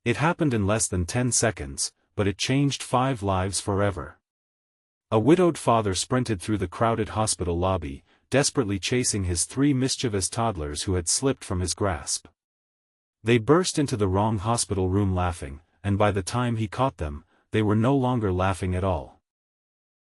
It happened in less than 10 seconds, but it changed 5 lives forever. A widowed father sprinted through the crowded hospital lobby, desperately chasing his 3 mischievous toddlers who had slipped from his grasp. They burst into the wrong hospital room laughing, and by the time he caught them, they were no longer laughing at all.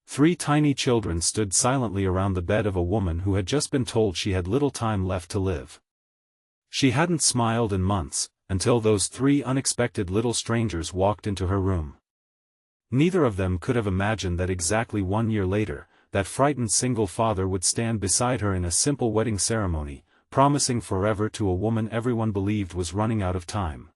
3 tiny children stood silently around the bed of a woman who had just been told she had little time left to live. She hadn't smiled in months, until those 3 unexpected little strangers walked into her room. Neither of them could have imagined that exactly 1 year later, that frightened single father would stand beside her in a simple wedding ceremony, promising forever to a woman everyone believed was running out of time.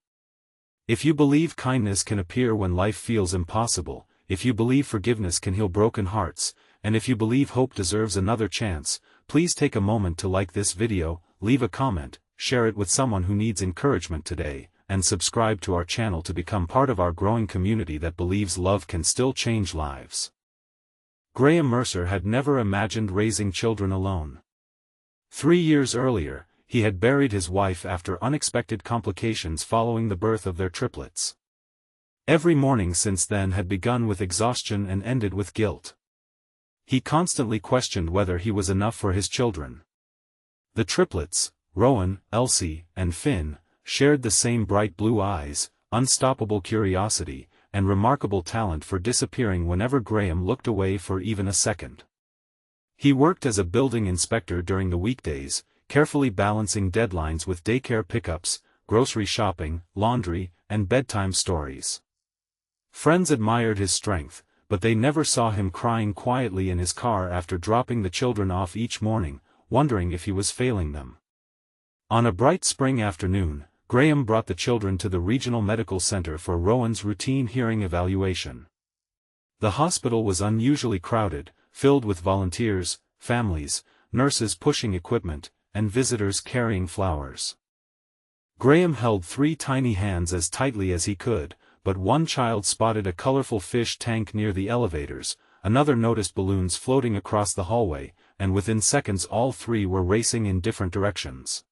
If you believe kindness can appear when life feels impossible, if you believe forgiveness can heal broken hearts, and if you believe hope deserves another chance, please take a moment to like this video, leave a comment, share it with someone who needs encouragement today, and subscribe to our channel to become part of our growing community that believes love can still change lives. Graham Mercer had never imagined raising children alone. 3 years earlier, he had buried his wife after unexpected complications following the birth of their triplets. Every morning since then had begun with exhaustion and ended with guilt. He constantly questioned whether he was enough for his children. The triplets, Rowan, Elsie, and Finn, shared the same bright blue eyes, unstoppable curiosity, and remarkable talent for disappearing whenever Graham looked away for even a second. He worked as a building inspector during the weekdays, carefully balancing deadlines with daycare pickups, grocery shopping, laundry, and bedtime stories. Friends admired his strength, but they never saw him crying quietly in his car after dropping the children off each morning, wondering if he was failing them. On a bright spring afternoon, Graham brought the children to the regional medical center for Rowan's routine hearing evaluation. The hospital was unusually crowded, filled with volunteers, families, nurses pushing equipment, and visitors carrying flowers. Graham held 3 tiny hands as tightly as he could, but one child spotted a colorful fish tank near the elevators, another noticed balloons floating across the hallway, and within seconds all 3 were racing in different directions.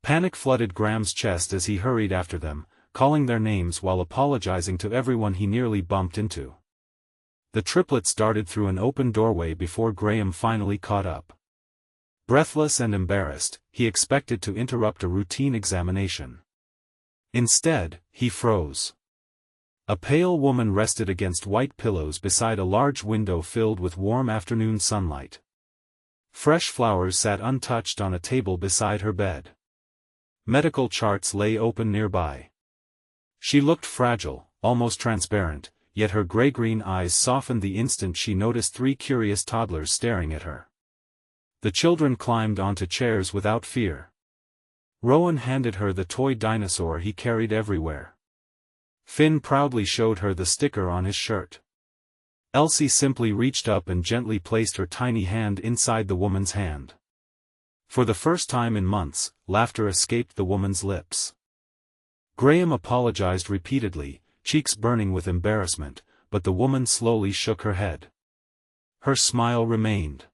Panic flooded Graham's chest as he hurried after them, calling their names while apologizing to everyone he nearly bumped into. The triplets darted through an open doorway before Graham finally caught up. Breathless and embarrassed, he expected to interrupt a routine examination. Instead, he froze. A pale woman rested against white pillows beside a large window filled with warm afternoon sunlight. Fresh flowers sat untouched on a table beside her bed. Medical charts lay open nearby. She looked fragile, almost transparent, yet her gray-green eyes softened the instant she noticed 3 curious toddlers staring at her. The children climbed onto chairs without fear. Rowan handed her the toy dinosaur he carried everywhere. Finn proudly showed her the sticker on his shirt. Elsie simply reached up and gently placed her tiny hand inside the woman's hand. For the first time in months, laughter escaped the woman's lips. Graham apologized repeatedly, cheeks burning with embarrassment, but the woman slowly shook her head. Her smile remained.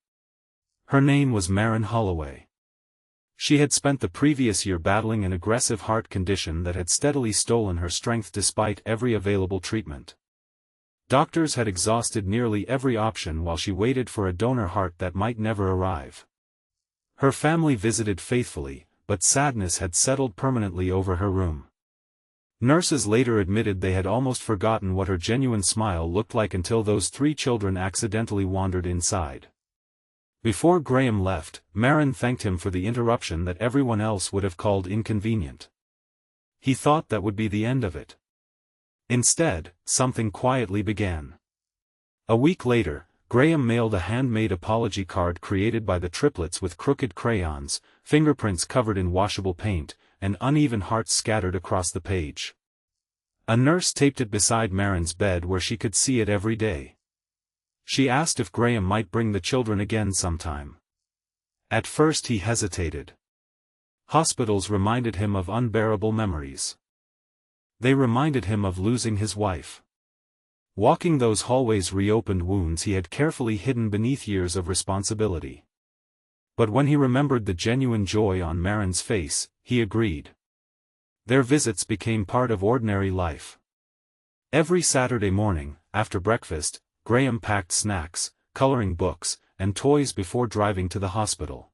Her name was Maren Holloway. She had spent the previous year battling an aggressive heart condition that had steadily stolen her strength despite every available treatment. Doctors had exhausted nearly every option while she waited for a donor heart that might never arrive. Her family visited faithfully, but sadness had settled permanently over her room. Nurses later admitted they had almost forgotten what her genuine smile looked like until those 3 children accidentally wandered inside. Before Graham left, Maren thanked him for the interruption that everyone else would have called inconvenient. He thought that would be the end of it. Instead, something quietly began. A week later, Graham mailed a handmade apology card created by the triplets with crooked crayons, fingerprints covered in washable paint, and uneven hearts scattered across the page. A nurse taped it beside Maren's bed where she could see it every day. She asked if Graham might bring the children again sometime. At first he hesitated. Hospitals reminded him of unbearable memories. They reminded him of losing his wife. Walking those hallways reopened wounds he had carefully hidden beneath years of responsibility. But when he remembered the genuine joy on Maren's face, he agreed. Their visits became part of ordinary life. Every Saturday morning, after breakfast, Graham packed snacks, coloring books, and toys before driving to the hospital.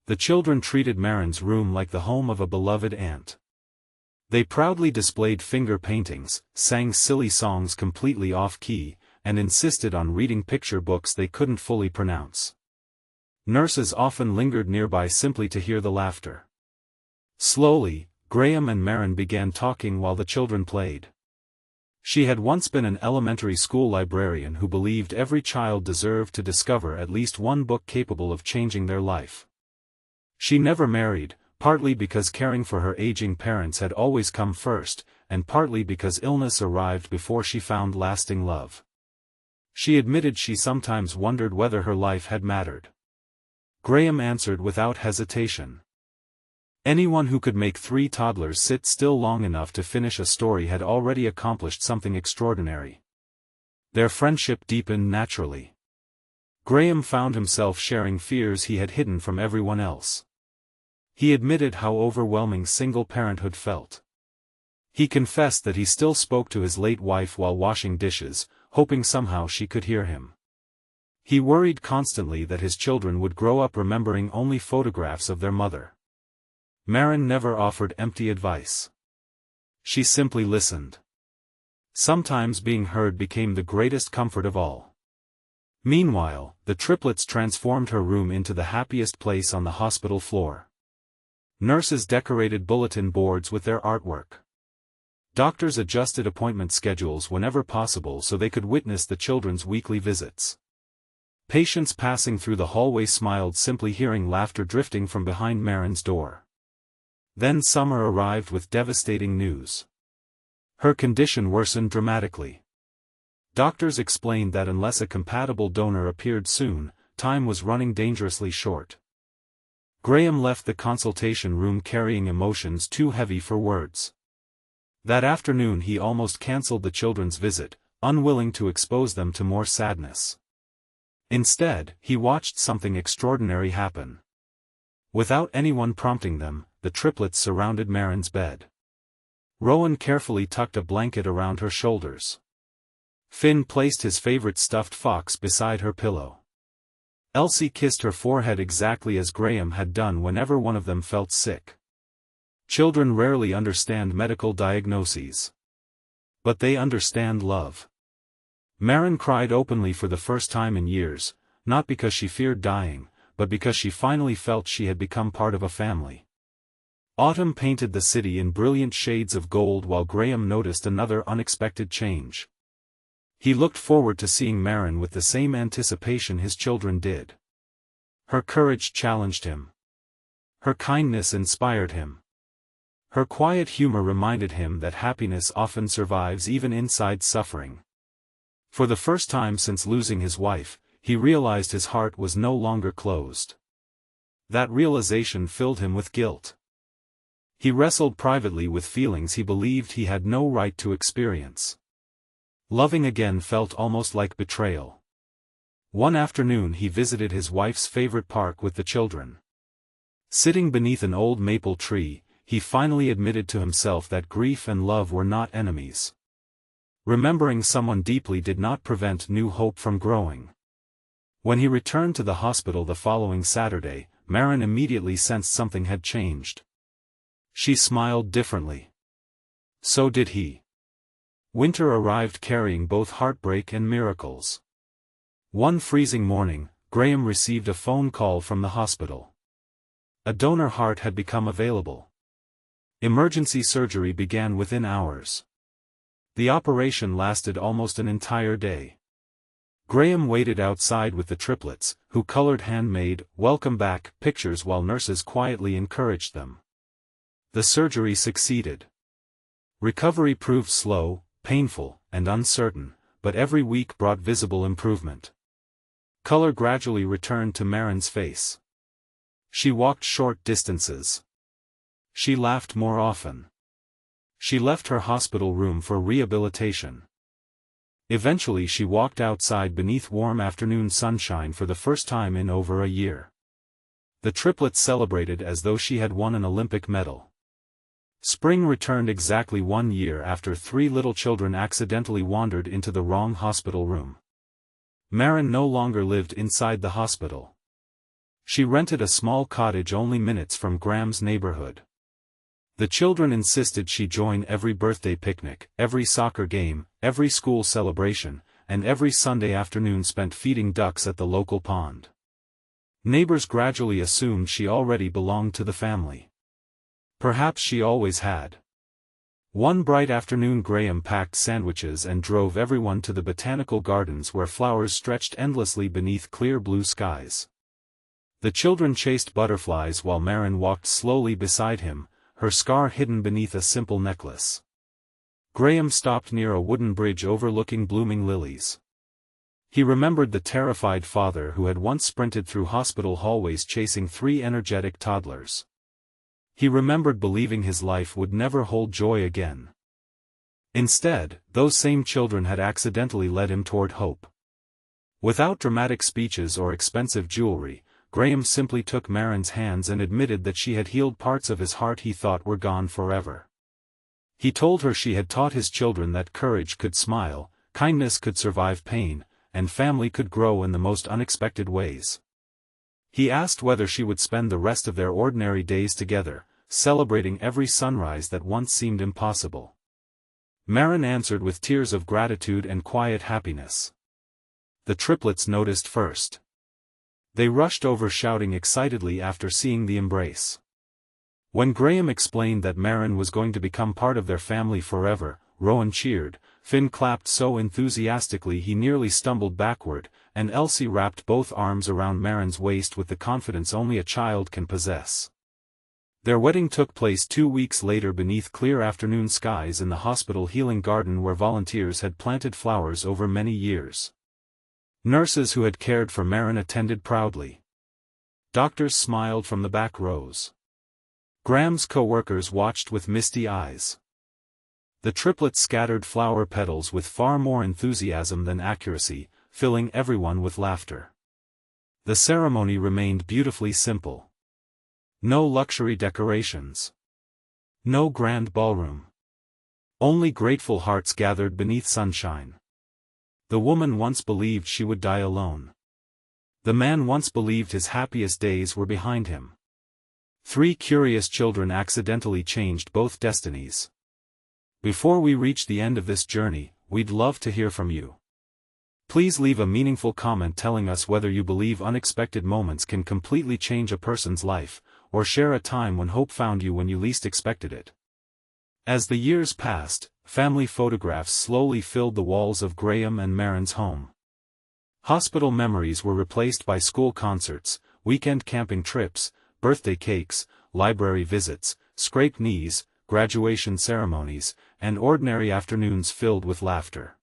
The children treated Marin's room like the home of a beloved aunt. They proudly displayed finger paintings, sang silly songs completely off-key, and insisted on reading picture books they couldn't fully pronounce. Nurses often lingered nearby simply to hear the laughter. Slowly, Graham and Marin began talking while the children played. She had once been an elementary school librarian who believed every child deserved to discover at least one book capable of changing their life. She never married, partly because caring for her aging parents had always come first, and partly because illness arrived before she found lasting love. She admitted she sometimes wondered whether her life had mattered. Graham answered without hesitation. Anyone who could make 3 toddlers sit still long enough to finish a story had already accomplished something extraordinary. Their friendship deepened naturally. Graham found himself sharing fears he had hidden from everyone else. He admitted how overwhelming single parenthood felt. He confessed that he still spoke to his late wife while washing dishes, hoping somehow she could hear him. He worried constantly that his children would grow up remembering only photographs of their mother. Marin never offered empty advice. She simply listened. Sometimes being heard became the greatest comfort of all. Meanwhile, the triplets transformed her room into the happiest place on the hospital floor. Nurses decorated bulletin boards with their artwork. Doctors adjusted appointment schedules whenever possible so they could witness the children's weekly visits. Patients passing through the hallway smiled simply hearing laughter drifting from behind Marin's door. Then summer arrived with devastating news. Her condition worsened dramatically. Doctors explained that unless a compatible donor appeared soon, time was running dangerously short. Graham left the consultation room carrying emotions too heavy for words. That afternoon he almost cancelled the children's visit, unwilling to expose them to more sadness. Instead, he watched something extraordinary happen. Without anyone prompting them, the triplets surrounded Marin's bed. Rowan carefully tucked a blanket around her shoulders. Finn placed his favorite stuffed fox beside her pillow. Elsie kissed her forehead exactly as Graham had done whenever one of them felt sick. Children rarely understand medical diagnoses. But they understand love. Marin cried openly for the first time in years, not because she feared dying, but because she finally felt she had become part of a family. Autumn painted the city in brilliant shades of gold while Graham noticed another unexpected change. He looked forward to seeing Marin with the same anticipation his children did. Her courage challenged him. Her kindness inspired him. Her quiet humor reminded him that happiness often survives even inside suffering. For the first time since losing his wife, he realized his heart was no longer closed. That realization filled him with guilt. He wrestled privately with feelings he believed he had no right to experience. Loving again felt almost like betrayal. One afternoon he visited his wife's favorite park with the children. Sitting beneath an old maple tree, he finally admitted to himself that grief and love were not enemies. Remembering someone deeply did not prevent new hope from growing. When he returned to the hospital the following Saturday, Marin immediately sensed something had changed. She smiled differently. So did he. Winter arrived carrying both heartbreak and miracles. One freezing morning, Graham received a phone call from the hospital. A donor heart had become available. Emergency surgery began within hours. The operation lasted almost an entire day. Graham waited outside with the triplets, who colored handmade, "welcome back" pictures while nurses quietly encouraged them. The surgery succeeded. Recovery proved slow, painful, and uncertain, but every week brought visible improvement. Color gradually returned to Marin's face. She walked short distances. She laughed more often. She left her hospital room for rehabilitation. Eventually she walked outside beneath warm afternoon sunshine for the first time in over a year. The triplets celebrated as though she had won an Olympic medal. Spring returned exactly 1 year after 3 little children accidentally wandered into the wrong hospital room. Maren no longer lived inside the hospital. She rented a small cottage only minutes from Graham's neighborhood. The children insisted she join every birthday picnic, every soccer game, every school celebration, and every Sunday afternoon spent feeding ducks at the local pond. Neighbors gradually assumed she already belonged to the family. Perhaps she always had. One bright afternoon Graham packed sandwiches and drove everyone to the botanical gardens where flowers stretched endlessly beneath clear blue skies. The children chased butterflies while Maren walked slowly beside him, her scar hidden beneath a simple necklace. Graham stopped near a wooden bridge overlooking blooming lilies. He remembered the terrified father who had once sprinted through hospital hallways chasing 3 energetic toddlers. He remembered believing his life would never hold joy again. Instead, those same children had accidentally led him toward hope. Without dramatic speeches or expensive jewelry, Graham simply took Maren's hands and admitted that she had healed parts of his heart he thought were gone forever. He told her she had taught his children that courage could smile, kindness could survive pain, and family could grow in the most unexpected ways. He asked whether she would spend the rest of their ordinary days together, celebrating every sunrise that once seemed impossible. Maren answered with tears of gratitude and quiet happiness. The triplets noticed first. They rushed over shouting excitedly after seeing the embrace. When Graham explained that Maren was going to become part of their family forever, Rowan cheered, Finn clapped so enthusiastically he nearly stumbled backward, and Elsie wrapped both arms around Maren's waist with the confidence only a child can possess. Their wedding took place 2 weeks later beneath clear afternoon skies in the hospital healing garden where volunteers had planted flowers over many years. Nurses who had cared for Maren attended proudly. Doctors smiled from the back rows. Graham's co-workers watched with misty eyes. The triplets scattered flower petals with far more enthusiasm than accuracy, filling everyone with laughter. The ceremony remained beautifully simple. No luxury decorations. No grand ballroom. Only grateful hearts gathered beneath sunshine. The woman once believed she would die alone. The man once believed his happiest days were behind him. 3 curious children accidentally changed both destinies. Before we reach the end of this journey, we'd love to hear from you. Please leave a meaningful comment telling us whether you believe unexpected moments can completely change a person's life, or share a time when hope found you when you least expected it. As the years passed, family photographs slowly filled the walls of Graham and Maren's home. Hospital memories were replaced by school concerts, weekend camping trips, birthday cakes, library visits, scraped knees, graduation ceremonies, and ordinary afternoons filled with laughter.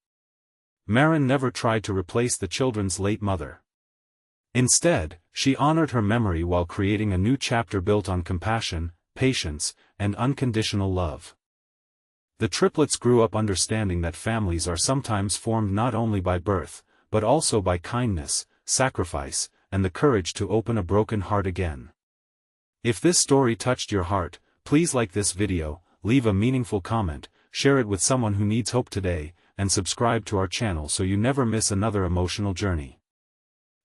Maren never tried to replace the children's late mother. Instead, she honored her memory while creating a new chapter built on compassion, patience, and unconditional love. The triplets grew up understanding that families are sometimes formed not only by birth, but also by kindness, sacrifice, and the courage to open a broken heart again. If this story touched your heart, please like this video, leave a meaningful comment, share it with someone who needs hope today, and subscribe to our channel so you never miss another emotional journey.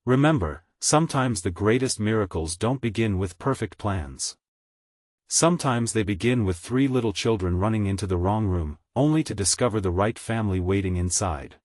Remember, sometimes the greatest miracles don't begin with perfect plans. Sometimes they begin with 3 little children running into the wrong room, only to discover the right family waiting inside.